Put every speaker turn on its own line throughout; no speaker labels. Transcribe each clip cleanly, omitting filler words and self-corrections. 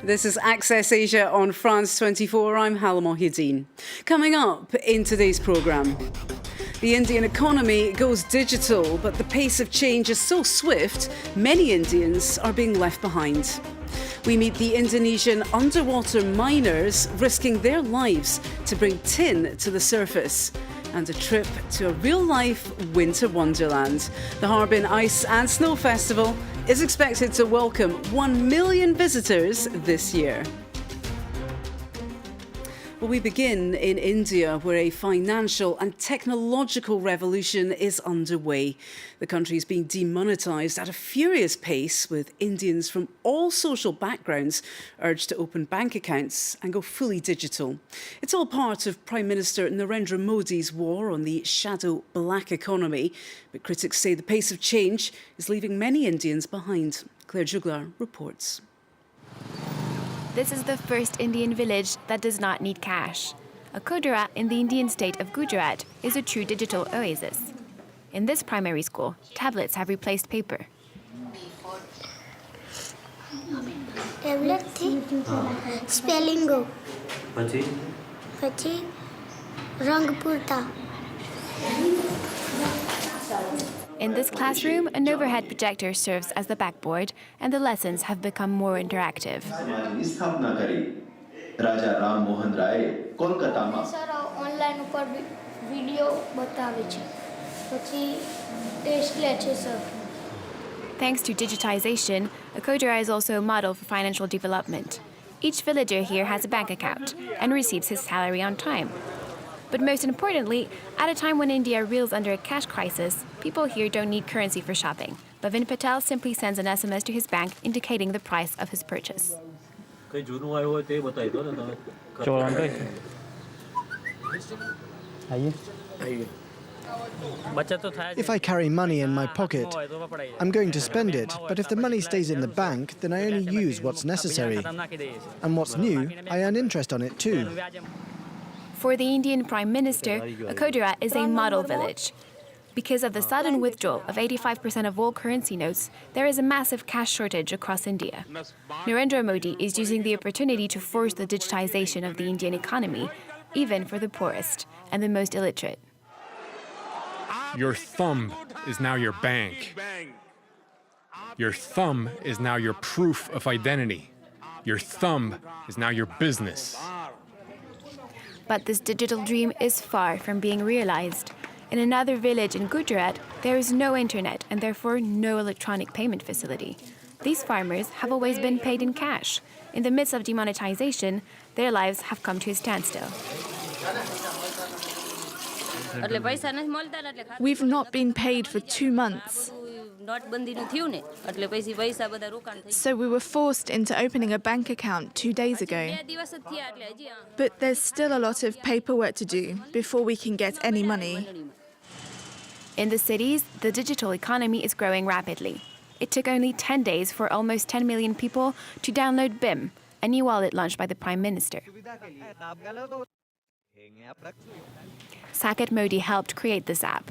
This is Access Asia on France 24. I'm Hala Mohyuddin. Coming up in today's programme, the Indian economy goes digital, but the pace of change is so swift, many Indians are being left behind. We meet the Indonesian underwater miners risking their lives to bring tin to the surface. And a trip to a real-life winter wonderland. The Harbin Ice and Snow Festival is expected to welcome 1 million visitors this year. Well, we begin in India, where a financial and technological revolution is underway. The country is being demonetised at a furious pace, with Indians from all social backgrounds urged to open bank accounts and go fully digital. It's all part of Prime Minister Narendra Modi's war on the shadow black economy, but critics say the pace of change is leaving many Indians behind. Claire Juglar reports.
This is the first Indian village that does not need cash. Akodara in the Indian state of Gujarat is a true digital oasis. In this primary school, tablets have replaced paper.
Tablet thi spelling go. Pachi rang purta.
In this classroom, an overhead projector serves as the backboard, and the lessons have become more interactive.
Online ઉપર video બતાવે છે. પછી test લે છે sir.
Thanks to digitization, Akodara is also a model for financial development. Each villager here has a bank account and receives his salary on time. But most importantly, at a time when India reels under a cash crisis, people here don't need currency for shopping. Bhavin Patel simply sends an SMS to his bank indicating the price of his purchase.
If I carry money in my pocket, I'm going to spend it, but if the money stays in the bank, then I only use what's necessary. And what's new, I earn interest on it too.
For the Indian Prime Minister, Akodara is a model village. Because of the sudden withdrawal of 85% of all currency notes, there is a massive cash shortage across India. Narendra Modi is using the opportunity to force the digitization of the Indian economy, even for the poorest and the most illiterate.
Your thumb is now your bank. Your thumb is now your proof of identity. Your thumb is now your business.
But this digital dream is far from being realized. In another village in Gujarat, there is no internet and therefore no electronic payment facility. These farmers have always been paid in cash. In the midst of demonetization, their lives have come to a standstill.
We've not been paid for 2 months. So we were forced into opening a bank account 2 days ago. But there's still a lot of paperwork to do before we can get any money.
In the cities, the digital economy is growing rapidly. It took only 10 days for almost 10 million people to download BIM, a new wallet launched by the Prime Minister. Saket Modi helped create this app.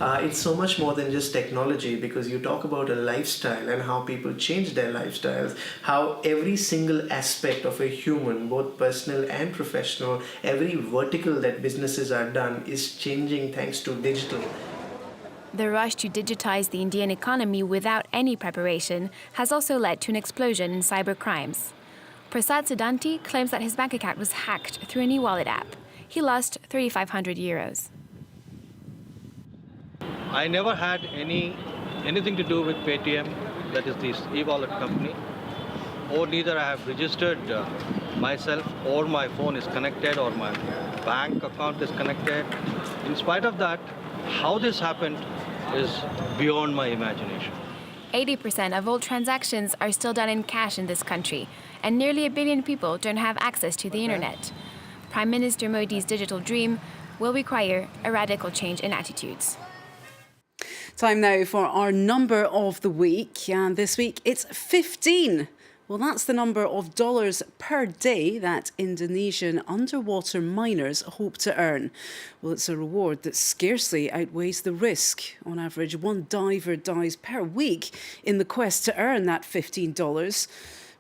It's so much more than just technology, because you talk about a lifestyle and how people change their lifestyles, how every single aspect of a human, both personal and professional, every vertical that businesses are done is changing thanks to digital.
The rush to digitize the Indian economy without any preparation has also led to an explosion in cyber crimes. Prasad Siddhanti claims that his bank account was hacked through an e-wallet app. He lost 3,500 euros.
I never had anything to do with Paytm, that is this e-wallet company, or neither I have registered myself, or my phone is connected, or my bank account is connected. In spite of that, how this happened is beyond my imagination.
80% of all transactions are still done in cash in this country, and nearly 1 billion people don't have access to the internet. Prime Minister Modi's digital dream will require a radical change in attitudes.
Time now for our number of the week, and this week it's 15. Well, that's the number of dollars per day that Indonesian underwater miners hope to earn. Well, it's a reward that scarcely outweighs the risk. On average, one diver dies per week in the quest to earn that $15.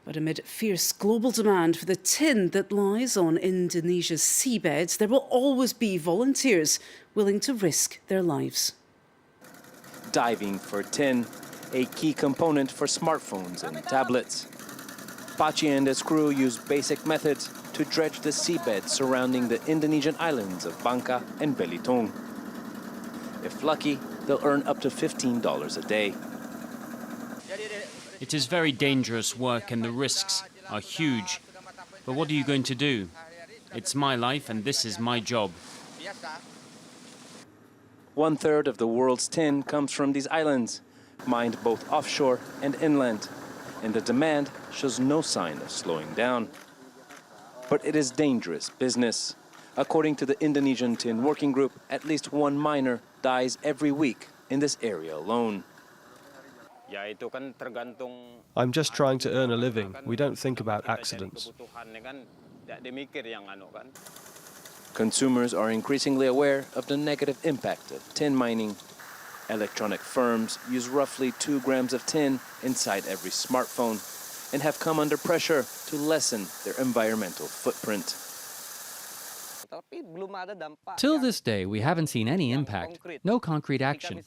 But amid fierce global demand for the tin that lies on Indonesia's seabeds, there will always be volunteers willing to risk their lives.
Diving for tin, a key component for smartphones and tablets. Pachi and his crew use basic methods to dredge the seabed surrounding the Indonesian islands of Bangka and Belitung. If lucky, they'll earn up to $15 a day.
It is very dangerous work and the risks are huge. But what are you going to do? It's my life and this is my job.
1/3 of the world's tin comes from these islands, mined both offshore and inland, and the demand shows no sign of slowing down. But it is dangerous business. According to the Indonesian Tin Working Group, at least one miner dies every week in this area alone.
I'm just trying to earn a living. We don't think about accidents.
Consumers are increasingly aware of the negative impact of tin mining. Electronic firms use roughly 2 grams of tin inside every smartphone and have come under pressure to lessen their environmental footprint.
Till this day, we haven't seen any impact, no concrete action.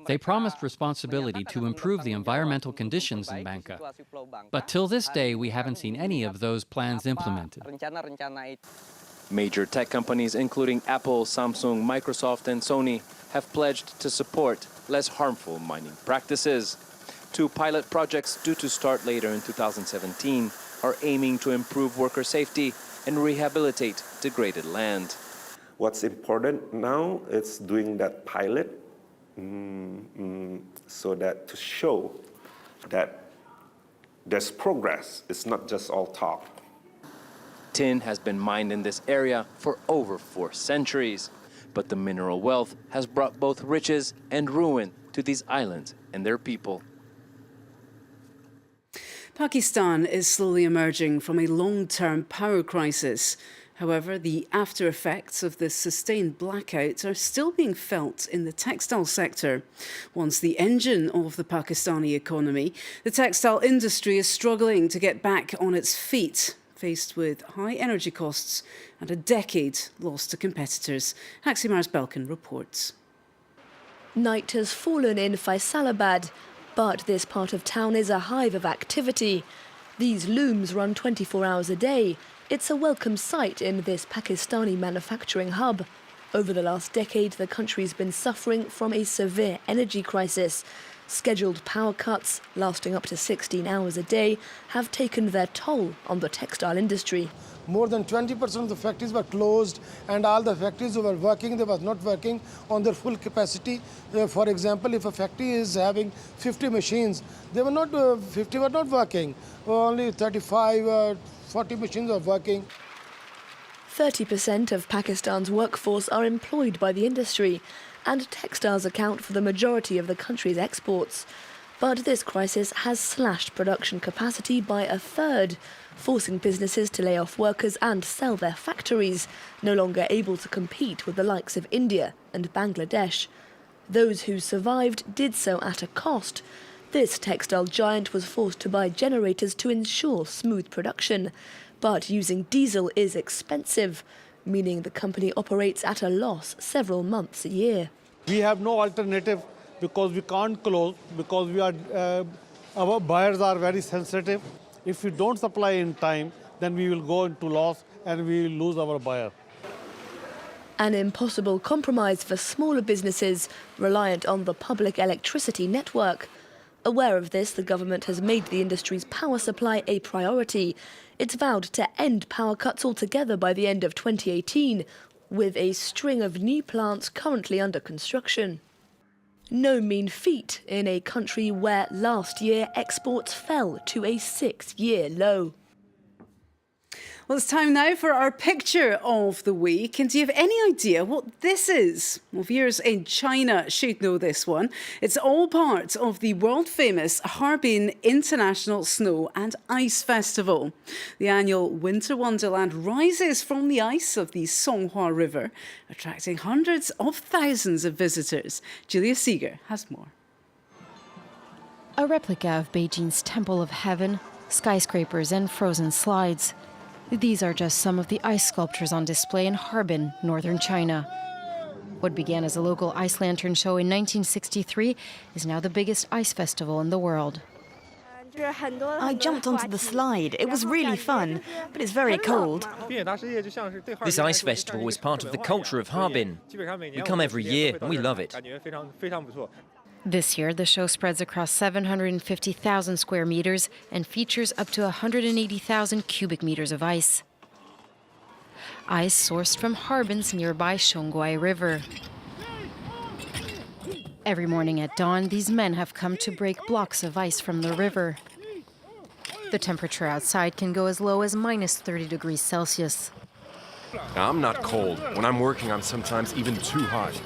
They promised responsibility to improve the environmental conditions in Bangka. But till this day, we haven't seen any of those plans implemented.
Major tech companies, including Apple, Samsung, Microsoft, and Sony, have pledged to support less harmful mining practices. 2 pilot projects due to start later in 2017 are aiming to improve worker safety and rehabilitate degraded land.
What's important now is doing that pilot so that to show that there's progress. It's not just all talk.
Tin has been mined in this area for over 4 centuries, but the mineral wealth has brought both riches and ruin to these islands and their people.
Pakistan is slowly emerging from a long-term power crisis. However, the after effects of this sustained blackout are still being felt in the textile sector. Once the engine of the Pakistani economy, the textile industry is struggling to get back on its feet, faced with high energy costs and a decade lost to competitors. Haximar's Belkin reports.
Night has fallen in Faisalabad, but this part of town is a hive of activity. These looms run 24 hours a day. It's a welcome sight in this Pakistani manufacturing hub. Over the last decade, the country's been suffering from a severe energy crisis. Scheduled power cuts, lasting up to 16 hours a day, have taken their toll on the textile industry.
More than 20% of the factories were closed, and all the factories who were working, they were not working on their full capacity. For example, if a factory is having 50 machines, 50 were not working. Only 35, 40 machines are working.
30% of Pakistan's workforce are employed by the industry, and textiles account for the majority of the country's exports. But this crisis has slashed production capacity by 1/3, forcing businesses to lay off workers and sell their factories, no longer able to compete with the likes of India and Bangladesh. Those who survived did so at a cost. This textile giant was forced to buy generators to ensure smooth production. But using diesel is expensive, meaning the company operates at a loss several months a year.
We have no alternative because we can't close, because our buyers are very sensitive. If we don't supply in time, then we will go into loss and we will lose our buyer.
An impossible compromise for smaller businesses reliant on the public electricity network. Aware of this, the government has made the industry's power supply a priority. It's vowed to end power cuts altogether by the end of 2018, with a string of new plants currently under construction. No mean feat in a country where last year exports fell to a 6-year low.
Well, it's time now for our picture of the week. And do you have any idea what this is? Well, viewers in China should know this one. It's all part of the world-famous Harbin International Snow and Ice Festival. The annual Winter Wonderland rises from the ice of the Songhua River, attracting hundreds of thousands of visitors. Julia Seeger has more.
A replica of Beijing's Temple of Heaven, skyscrapers and frozen slides. These are just some of the ice sculptures on display in Harbin, northern China. What began as a local ice lantern show in 1963 is now the biggest ice festival in the world.
I jumped onto the slide. It was really fun, but it's very cold.
This ice festival was part of the culture of Harbin. We come every year and we love it.
This year, the show spreads across 750,000 square meters and features up to 180,000 cubic meters of ice. Ice sourced from Harbin's nearby Shongguai River. Every morning at dawn, these men have come to break blocks of ice from the river. The temperature outside can go as low as minus 30 degrees Celsius.
Now, I'm not cold. When I'm working, I'm sometimes even too hot.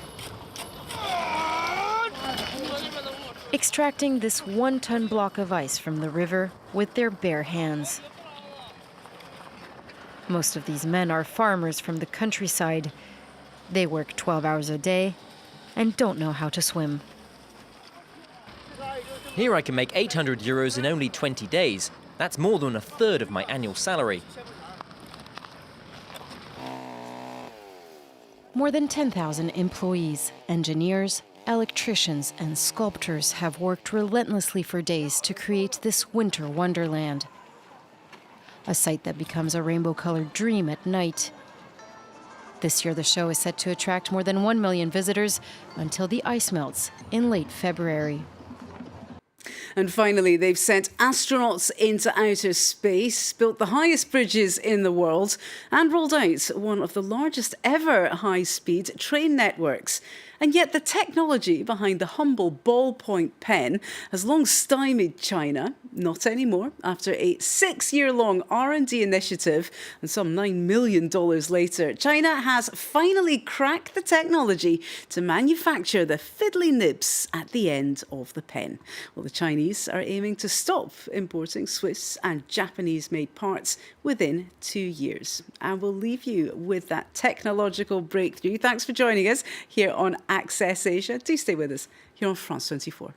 Extracting this 1-ton block of ice from the river with their bare hands. Most of these men are farmers from the countryside. They work 12 hours a day and don't know how to swim.
Here I can make 800 euros in only 20 days. That's more than a third of my annual salary.
More than 10,000 employees, engineers, electricians and sculptors have worked relentlessly for days to create this winter wonderland. A sight that becomes a rainbow-colored dream at night. This year the show is set to attract more than 1 million visitors until the ice melts in late February.
And finally, they've sent astronauts into outer space, built the highest bridges in the world, and rolled out one of the largest ever high-speed train networks. And yet the technology behind the humble ballpoint pen has long stymied China. Not anymore. After a 6-year-long R&D initiative and some $9 million later, China has finally cracked the technology to manufacture the fiddly nibs at the end of the pen. Well, the Chinese are aiming to stop importing Swiss and Japanese-made parts within 2 years. And we'll leave you with that technological breakthrough. Thanks for joining us here on Access Asia. Do stay with us here on France 24.